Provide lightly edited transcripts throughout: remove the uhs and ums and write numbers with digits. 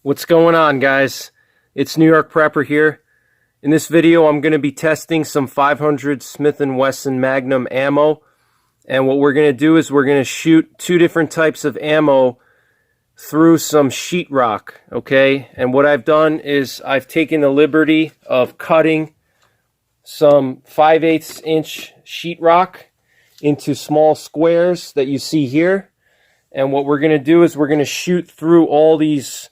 What's going on, guys? It's New York Prepper here. In this video I'm going to be testing some 500 Smith & Wesson Magnum ammo, and what we're going to do is we're going to shoot two different types of ammo through some sheetrock, okay? And what I've done is I've taken the liberty of cutting some 5/8 inch sheetrock into small squares that you see here, and what we're going to do is we're going to shoot through all these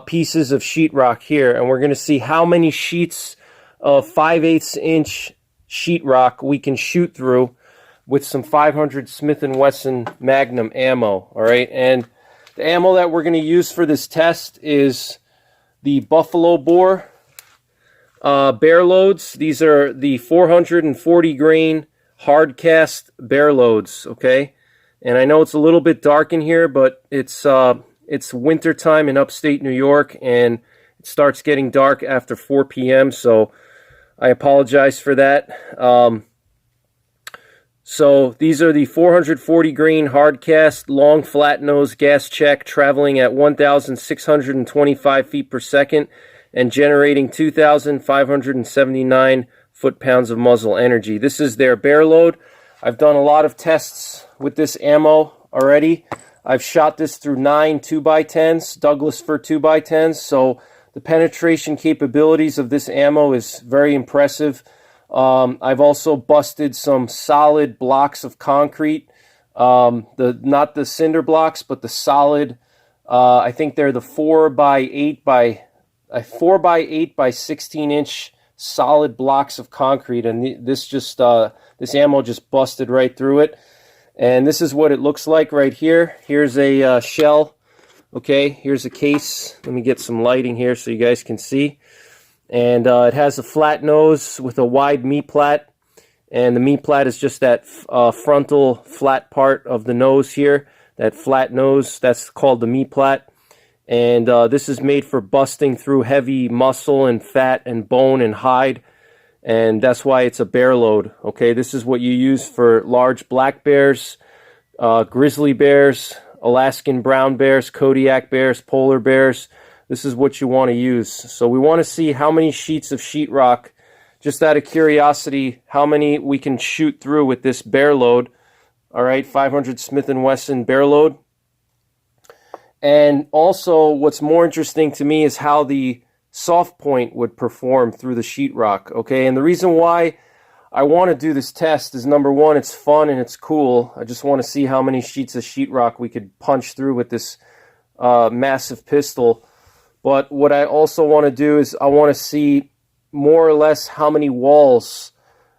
pieces of sheetrock here, and we're going to see how many sheets of 5/8 inch sheetrock we can shoot through with some 500 Smith & Wesson Magnum ammo. All right, and the ammo that we're going to use for this test is the Buffalo Bore bear loads. These are the 440 grain hard cast bear loads. Okay, and I know it's a little bit dark in here, but it's winter time in upstate New York, and it starts getting dark after 4 p.m., so I apologize for that. So these are the 440 grain hard cast long flat nose gas check, traveling at 1,625 feet per second and generating 2,579 foot-pounds of muzzle energy. This is their bear load. I've done a lot of tests with this ammo already. I've shot this through 9 2x10s, Douglas fir 2x10s, so the penetration capabilities of this ammo is very impressive. I've also busted some solid blocks of concrete, not the cinder blocks, but the solid. I think they're the 4x8 by 16 inch solid blocks of concrete, and this ammo just busted right through it. And this is what it looks like right here. Here's a shell. Okay, here's a case. Let me get some lighting here so you guys can see. And it has a flat nose with a wide meat plat. And the meat plat is just that frontal flat part of the nose here. That flat nose, that's called the meat plat. And this is made for busting through heavy muscle and fat and bone and hide. And that's why it's a bear load. Okay, this is what you use for large black bears, grizzly bears, Alaskan brown bears, Kodiak bears, polar bears. This is what you want to use. So we want to see how many sheets of sheetrock, just out of curiosity, how many we can shoot through with this bear load. All right, 500 Smith & Wesson bear load. And also what's more interesting to me is how the soft point would perform through the sheetrock. Okay, and the reason why I want to do this test is, number one, it's fun and it's cool. I just want to see how many sheets of sheetrock we could punch through with this massive pistol. But what I also want to do is I want to see more or less how many walls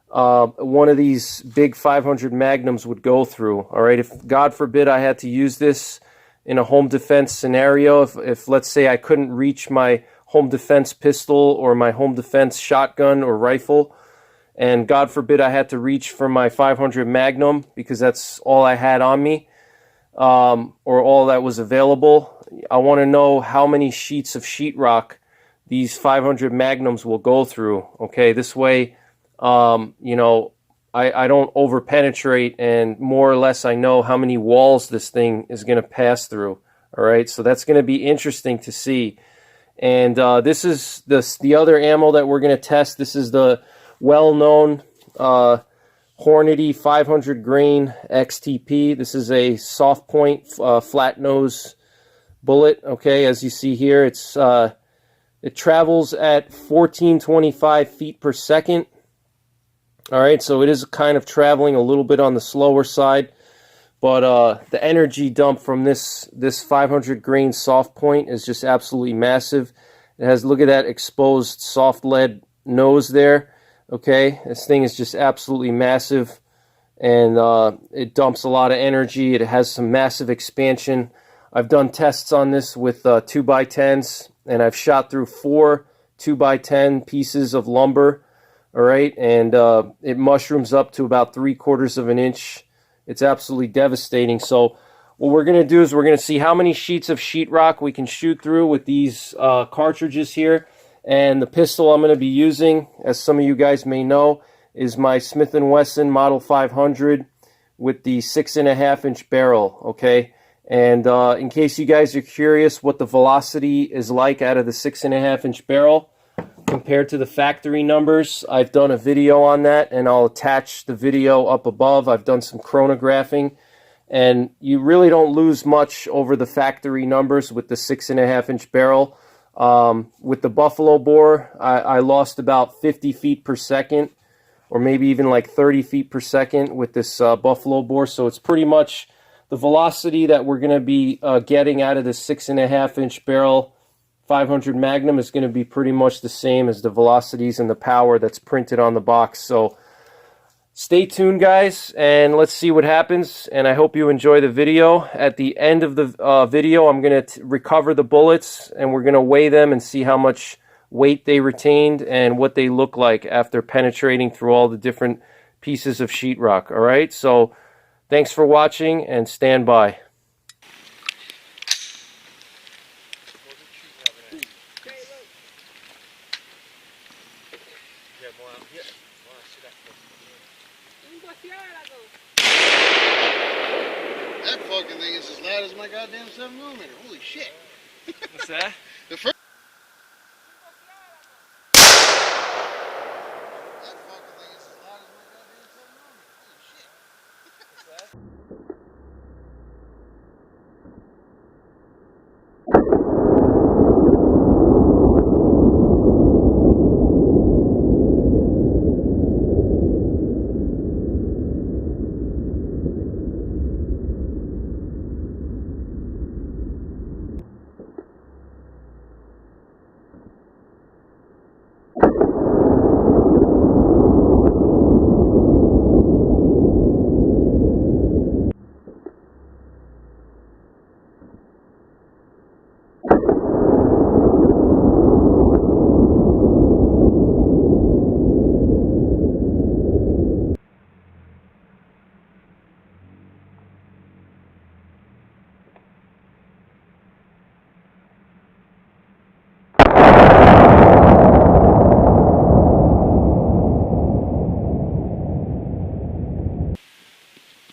one of these big 500 Magnums would go through. All right, if God forbid I had to use this in a home defense scenario, if let's say I couldn't reach my home defense pistol or my home defense shotgun or rifle, and God forbid I had to reach for my 500 Magnum because that's all I had on me, or all that was available, I want to know how many sheets of sheetrock these 500 Magnums will go through. Okay, this way, you know, I don't over penetrate, and more or less I know how many walls this thing is going to pass through. All right, so that's going to be interesting to see. And this is the other ammo that we're going to test. This is the well-known Hornady 500 grain XTP. This is a soft point flat nose bullet. Okay, as you see here, it travels at 1425 feet per second. All right, so it is kind of traveling a little bit on the slower side. But the energy dump from this 500 grain soft point is just absolutely massive. It has, look at that exposed soft lead nose there. Okay, this thing is just absolutely massive, and it dumps a lot of energy. It has some massive expansion. I've done tests on this with 2x10s, and I've shot through 4 2x10 pieces of lumber. All right, and it mushrooms up to about 3/4 of an inch. It's absolutely devastating. So what we're going to do is we're going to see how many sheets of sheetrock we can shoot through with these cartridges here. And the pistol I'm going to be using, as some of you guys may know, is my Smith & Wesson Model 500 with the 6.5 inch barrel. Okay, And in case you guys are curious what the velocity is like out of the 6.5-inch barrel compared to the factory numbers, I've done a video on that, and I'll attach the video up above. I've done some chronographing, and you really don't lose much over the factory numbers with the 6.5-inch barrel. With the buffalo bore, I lost about 50 feet per second, or maybe even like 30 feet per second with this buffalo bore. So it's pretty much the velocity that we're going to be getting out of the 6.5-inch barrel 500 Magnum is going to be pretty much the same as the velocities and the power that's printed on the box. So stay tuned, guys, and let's see what happens. And I hope you enjoy the video. At the end of the video, I'm going to recover the bullets, and we're going to weigh them and see how much weight they retained and what they look like after penetrating through all the different pieces of sheetrock. All right, so thanks for watching, and stand by. That fucking thing is as loud as my goddamn 7mm. Holy shit. What's that? The first... That fucking thing is as loud as my goddamn 7mm. Holy shit. What's that?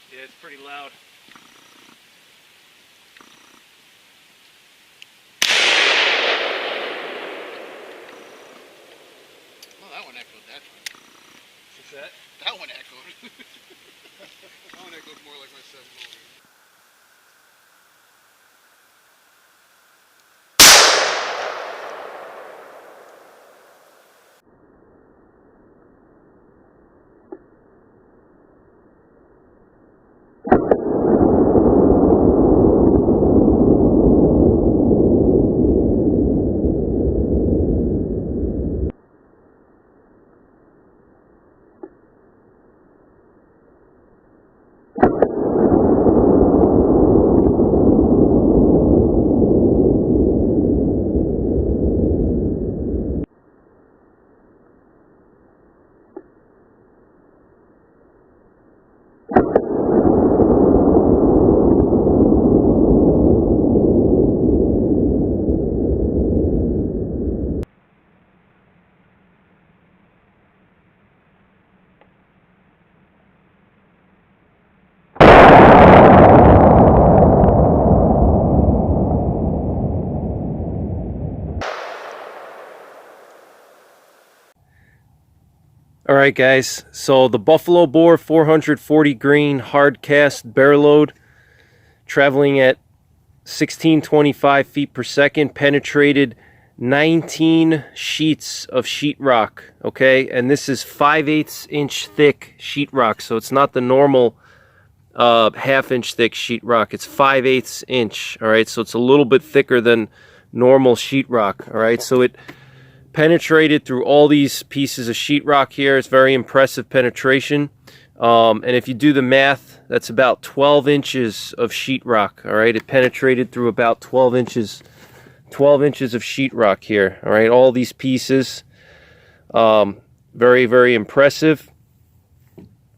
Yeah, it's pretty loud. Well, that one echoed that time. What's that? That one echoed. That one echoed more like my 7mm. All right, guys, so the buffalo bore 440 grain hard cast bare load, traveling at 1625 feet per second, penetrated 19 sheets of sheetrock. Okay, and this is 5/8 inch thick sheetrock, so it's not the normal half-inch thick sheetrock. It's 5/8 inch. All right, so it's a little bit thicker than normal sheetrock. All right, so it penetrated through all these pieces of sheetrock here. It's very impressive penetration. And if you do the math, that's about 12 inches of sheetrock. All right, it penetrated through about 12 inches of sheetrock here. All right, all these pieces, very, very impressive.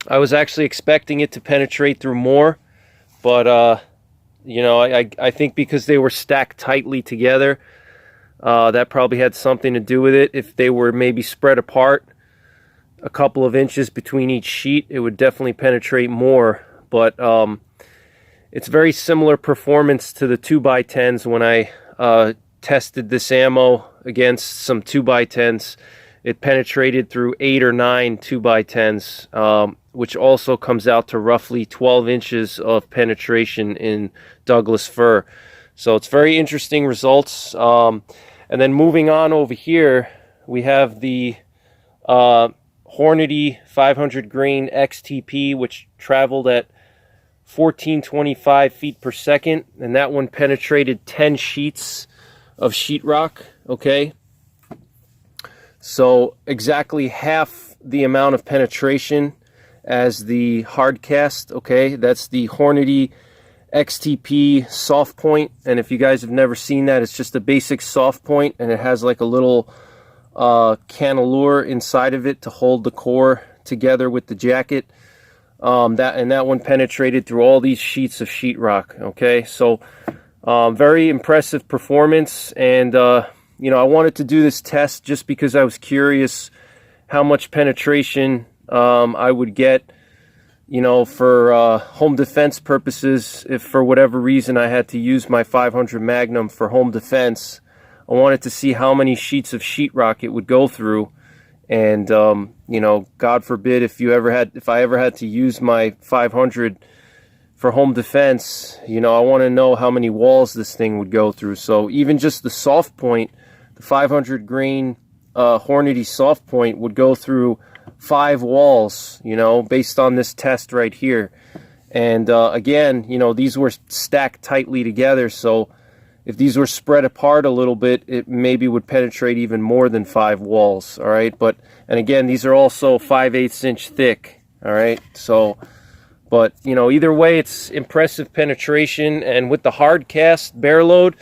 I was actually expecting it to penetrate through more, but you know, I think because they were stacked tightly together, that probably had something to do with it. If they were maybe spread apart a couple of inches between each sheet, it would definitely penetrate more. But it's very similar performance to the 2x10s. When I tested this ammo against some 2x10s, it penetrated through 8 or 9 2x10s, which also comes out to roughly 12 inches of penetration in Douglas fir. So it's very interesting results. And then moving on over here, we have the Hornady 500 grain XTP, which traveled at 1425 feet per second, and that one penetrated 10 sheets of sheetrock. Okay, so exactly half the amount of penetration as the hard cast. Okay, that's the Hornady XTP soft point, and if you guys have never seen that, it's just a basic soft point, and it has like a little cannelure inside of it to hold the core together with the jacket. That one penetrated through all these sheets of sheetrock. Okay, so very impressive performance, and you know, I wanted to do this test just because I was curious how much penetration I would get, you know, for home defense purposes. If for whatever reason I had to use my 500 Magnum for home defense, I wanted to see how many sheets of sheetrock it would go through. And you know, God forbid if I ever had to use my 500 for home defense, you know, I want to know how many walls this thing would go through. So even just the soft point, the 500 grain Hornady soft point would go through 5 walls, you know, based on this test right here. And again, you know, these were stacked tightly together, so if these were spread apart a little bit, it maybe would penetrate even more than 5 walls. All right, and again, these are also 5/8 inch thick. All right, so, but you know, either way, it's impressive penetration. And with the hard cast bare load,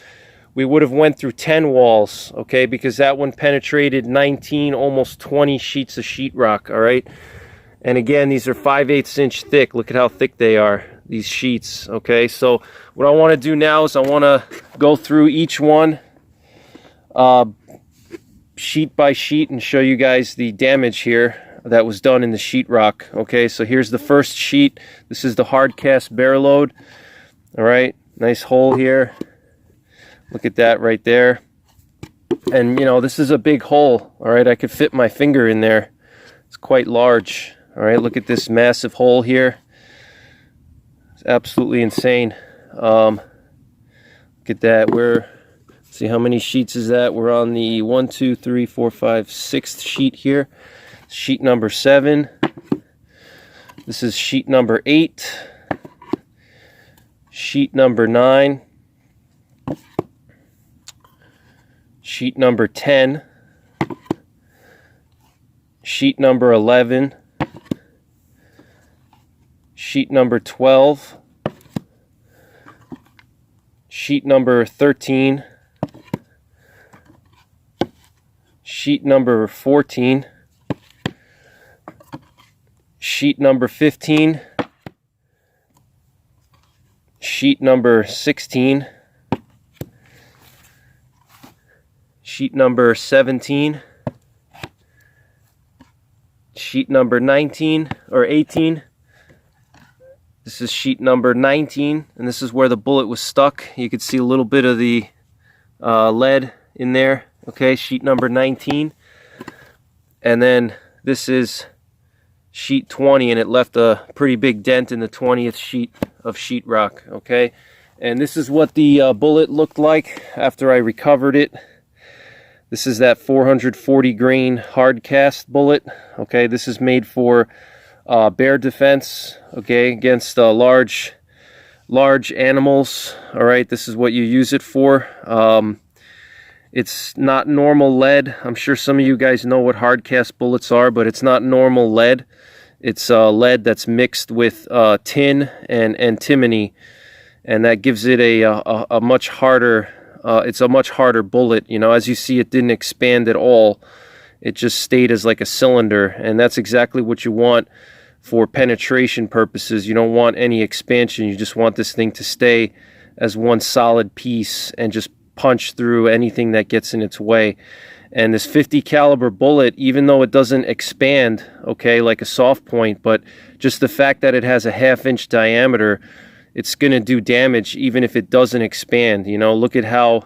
we would have went through 10 walls. Okay, because that one penetrated 19, almost 20 sheets of sheetrock. All right, and again, these are 5/8 inch thick. Look at how thick they are, these sheets. Okay, so what I want to do now is I want to go through each one sheet by sheet and show you guys the damage here that was done in the sheetrock. Okay, so here's the first sheet. This is the hard cast bare load. All right, nice hole here. Look at that right there. And you know, this is a big hole. All right, I could fit my finger in there. It's quite large. All right, look at this massive hole here. It's absolutely insane. Look at that. See how many sheets is that? We're on the 1, 2, 3, 4, 5, 6th sheet here. Sheet number 7. This is sheet number 8. Sheet number 9. Sheet number 10. Sheet number 11. Sheet number 12. Sheet number 13. Sheet number 14. Sheet number 15. Sheet number 16. Sheet number 17. Sheet number 19 or 18. This is sheet number 19, and this is where the bullet was stuck. You could see a little bit of the lead in there. Okay, sheet number 19. And then this is sheet 20, and it left a pretty big dent in the 20th sheet of sheetrock. Okay, and this is what the bullet looked like after I recovered it. This is that 440 grain hard cast bullet. Okay, this is made for bear defense, okay, against large animals. All right, this is what you use it for. It's not normal lead. I'm sure some of you guys know what hard cast bullets are, but it's not normal lead. It's lead that's mixed with tin and antimony, and that gives it a much harder. It's a much harder bullet. You know, as you see, it didn't expand at all. It just stayed as like a cylinder, and that's exactly what you want for penetration purposes. You don't want any expansion. You just want this thing to stay as one solid piece and just punch through anything that gets in its way. And this 50 caliber bullet, even though it doesn't expand, okay, like a soft point, but just the fact that it has a 1/2 inch diameter, it's going to do damage even if it doesn't expand. You know, look at how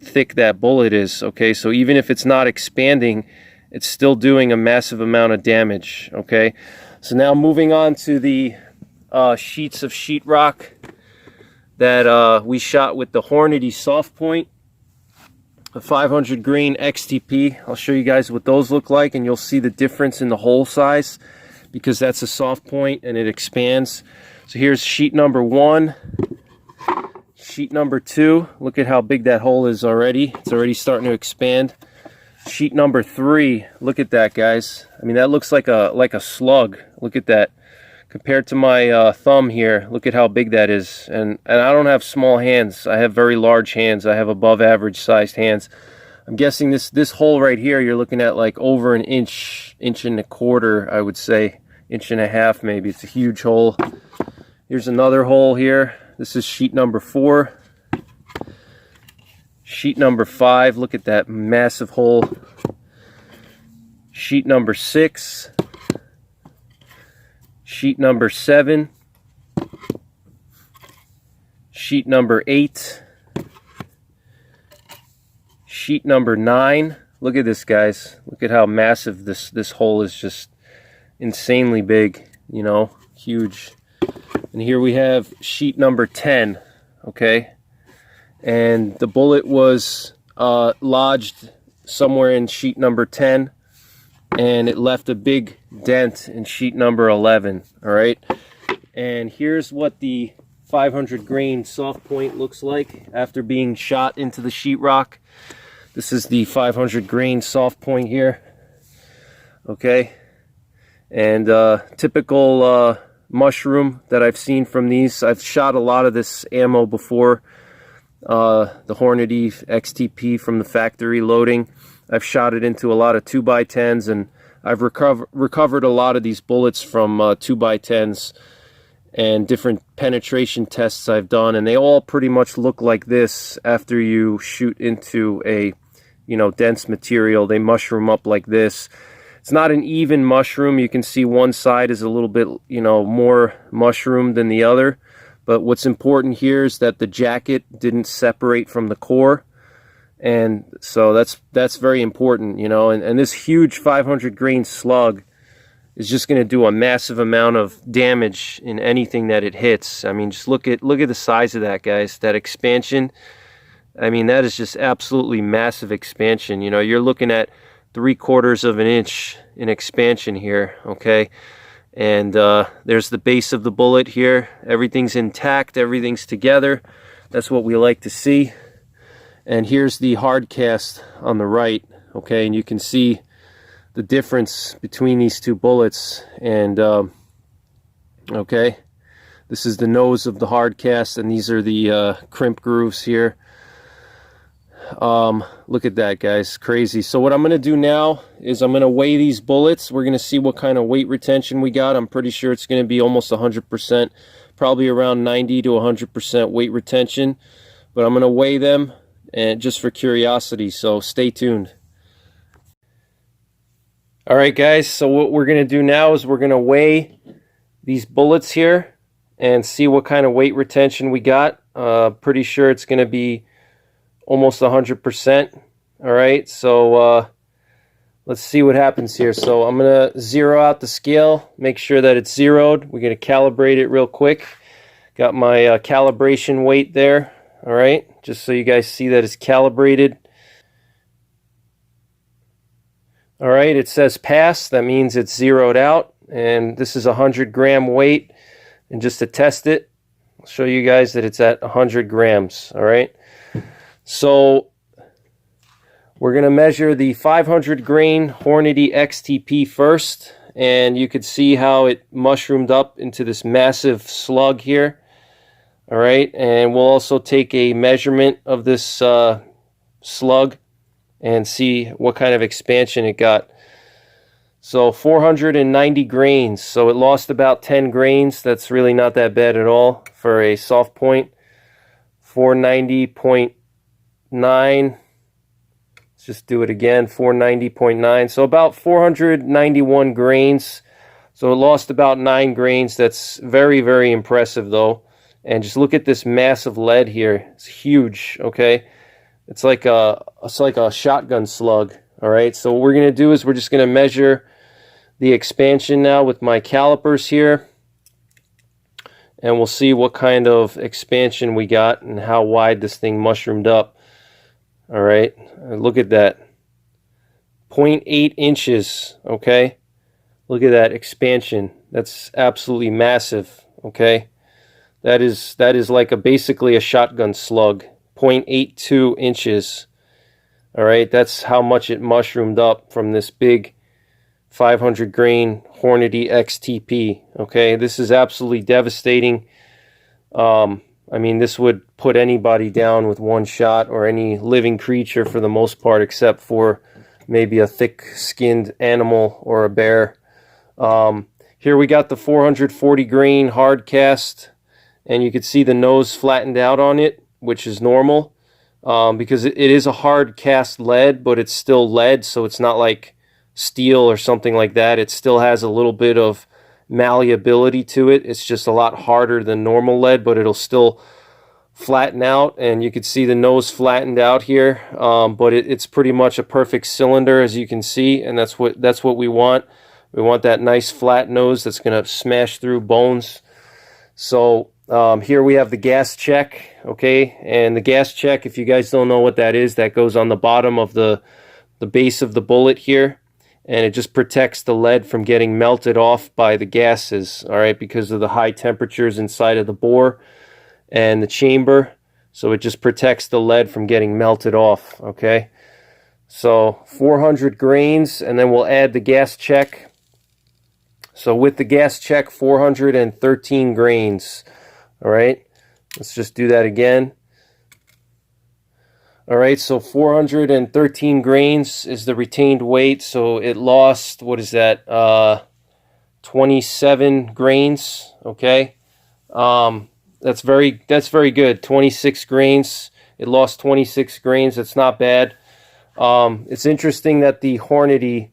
thick that bullet is. Okay, so even if it's not expanding, it's still doing a massive amount of damage. Okay, so now moving on to the sheets of sheetrock that we shot with the Hornady soft point, a 500 grain XTP. I'll show you guys what those look like, and you'll see the difference in the hole size because that's a soft point and it expands. So here's sheet number 1, sheet number 2. Look at how big that hole is already. It's already starting to expand. Sheet number 3. Look at that, guys. I mean, that looks like a slug. Look at that. Compared to my thumb here, look at how big that is. And I don't have small hands. I have very large hands. I have above average sized hands. I'm guessing this hole right here, you're looking at like over an inch, inch and a quarter, I would say. Inch and a half maybe. It's a huge hole. Here's another hole here. This is sheet number 4. Sheet number 5. Look at that massive hole. Sheet number 6. Sheet number 7, sheet number 8, sheet number 9. Look at this, guys. Look at how massive this hole is. Just insanely big, you know, huge. And here we have sheet number 10, okay? And the bullet was lodged somewhere in sheet number 10. And it left a big dent in sheet number 11. All right, and here's what the 500 grain soft point looks like after being shot into the sheetrock. This is the 500 grain soft point here. Okay, and typical mushroom that I've seen from these. I've shot a lot of this ammo before. The Hornady XTP from the factory loading. I've shot it into a lot of 2x10s, and I've recovered a lot of these bullets from 2x10s and different penetration tests I've done, and they all pretty much look like this after you shoot into a, you know, dense material. They mushroom up like this. It's not an even mushroom. You can see one side is a little bit, you know, more mushroom than the other, but what's important here is that the jacket didn't separate from the core. And so that's very important, you know, and this huge 500 grain slug is just going to do a massive amount of damage in anything that it hits. I mean, just look at the size of that, guys. That expansion, I mean, that is just absolutely massive expansion. You know, you're looking at 3/4 of an inch in expansion here, okay? And there's the base of the bullet here. Everything's intact, everything's together. That's what we like to see. And here's the hard cast on the right, okay, and you can see the difference between these two bullets. And okay, this is the nose of the hard cast, and these are the crimp grooves here. Look at that, guys, crazy. So what I'm going to do now is I'm going to weigh these bullets. We're going to see what kind of weight retention we got. I'm pretty sure it's going to be almost 100%, probably around 90 to 100% weight retention. But I'm going to weigh them, and just for curiosity, so stay tuned. All right, guys, so what we're going to do now is we're going to weigh these bullets here and see what kind of weight retention we got. Pretty sure it's going to be almost 100%. All right, so let's see what happens here. So I'm going to zero out the scale, make sure that it's zeroed. We're going to calibrate it real quick. Got my calibration weight there. All right, just so you guys see that it's calibrated. All right, it says pass. That means it's zeroed out. And this is a 100-gram weight. And just to test it, I'll show you guys that it's at 100 grams. All right, so we're going to measure the 500 grain Hornady XTP first. And you could see how it mushroomed up into this massive slug here. All right, and we'll also take a measurement of this slug and see what kind of expansion it got. So 490 grains, so it lost about 10 grains. That's really not that bad at all for a soft point. 490.9, let's just do it again, 490.9, so about 491 grains. So it lost about 9 grains. That's very, very impressive though. And just look at this mass of lead here. It's huge, okay? It's like a shotgun slug, all right? So what we're going to do is we're just going to measure the expansion now with my calipers here. And we'll see what kind of expansion we got and how wide this thing mushroomed up. All right, look at that. 0.8 inches, okay? Look at that expansion. That's absolutely massive, okay? That is like basically a shotgun slug. 0.82 inches. All right, that's how much it mushroomed up from this big 500 grain Hornady XTP. Okay, this is absolutely devastating. I mean, this would put anybody down with one shot, or any living creature for the most part, except for maybe a thick-skinned animal or a bear. Here we got the 440 grain hard cast, and you can see the nose flattened out on it, which is normal, because it is a hard cast lead, but it's still lead, so it's not like steel or something like that. It still has a little bit of malleability to it. It's just a lot harder than normal lead, but it'll still flatten out, and you can see the nose flattened out here, but it's pretty much a perfect cylinder, as you can see, and that's what we want. We want that nice flat nose that's going to smash through bones. So here we have the gas check, okay? And the gas check, if you guys don't know what that is, that goes on the bottom of the base of the bullet here, and it just protects the lead from getting melted off by the gases, all right, because of the high temperatures inside of the bore and the chamber. So it just protects the lead from getting melted off, okay? So 400 grains, and then we'll add the gas check. So with the gas check, 413 grains. All right, let's just do that again. All right, so 413 grains is the retained weight. So it lost, what is that, 27 grains, okay? That's very good. 26 grains. It lost 26 grains. That's not bad. It's interesting that the Hornady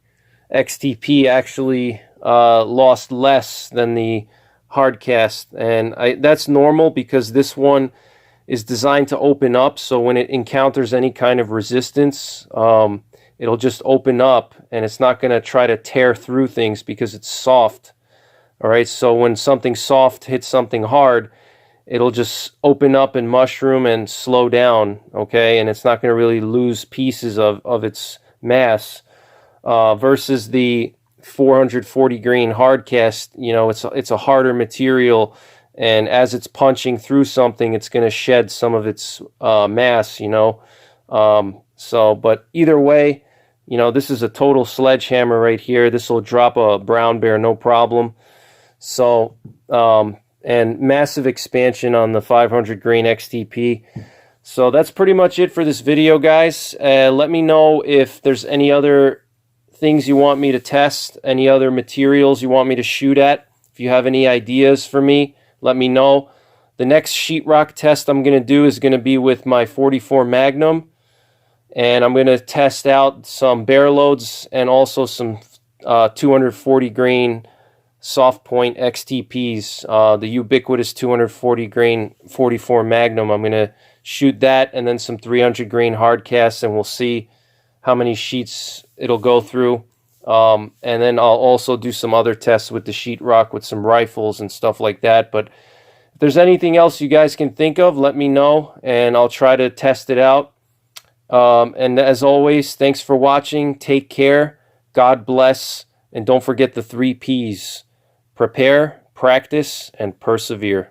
XTP actually lost less than the hard cast, and that's normal because this one is designed to open up, so when it encounters any kind of resistance, it'll just open up, and it's not going to try to tear through things because it's soft. All right, so when something soft hits something hard, it'll just open up and mushroom and slow down, okay, and it's not going to really lose pieces of its mass, versus the 440 grain hard cast. You know, it's a harder material, and as it's punching through something, it's going to shed some of its mass, you know. But either way, you know, this is a total sledgehammer right here. This will drop a brown bear no problem. So and massive expansion on the 500 grain XTP. So that's pretty much it for this video, guys. Let me know if there's any other things you want me to test, any other materials you want me to shoot at. If you have any ideas for me, let me know. The next sheetrock test I'm going to do is going to be with my 44 Magnum, and I'm going to test out some bear loads and also some 240 grain soft point XTPs, the ubiquitous 240 grain 44 Magnum. I'm going to shoot that, and then some 300 grain hard casts, and we'll see how many sheets it'll go through. And then I'll also do some other tests with the sheetrock with some rifles and stuff like that. But if there's anything else you guys can think of, let me know, and I'll try to test it out. And as always, thanks for watching. Take care. God bless. And don't forget the 3 Ps. Prepare, practice, and persevere.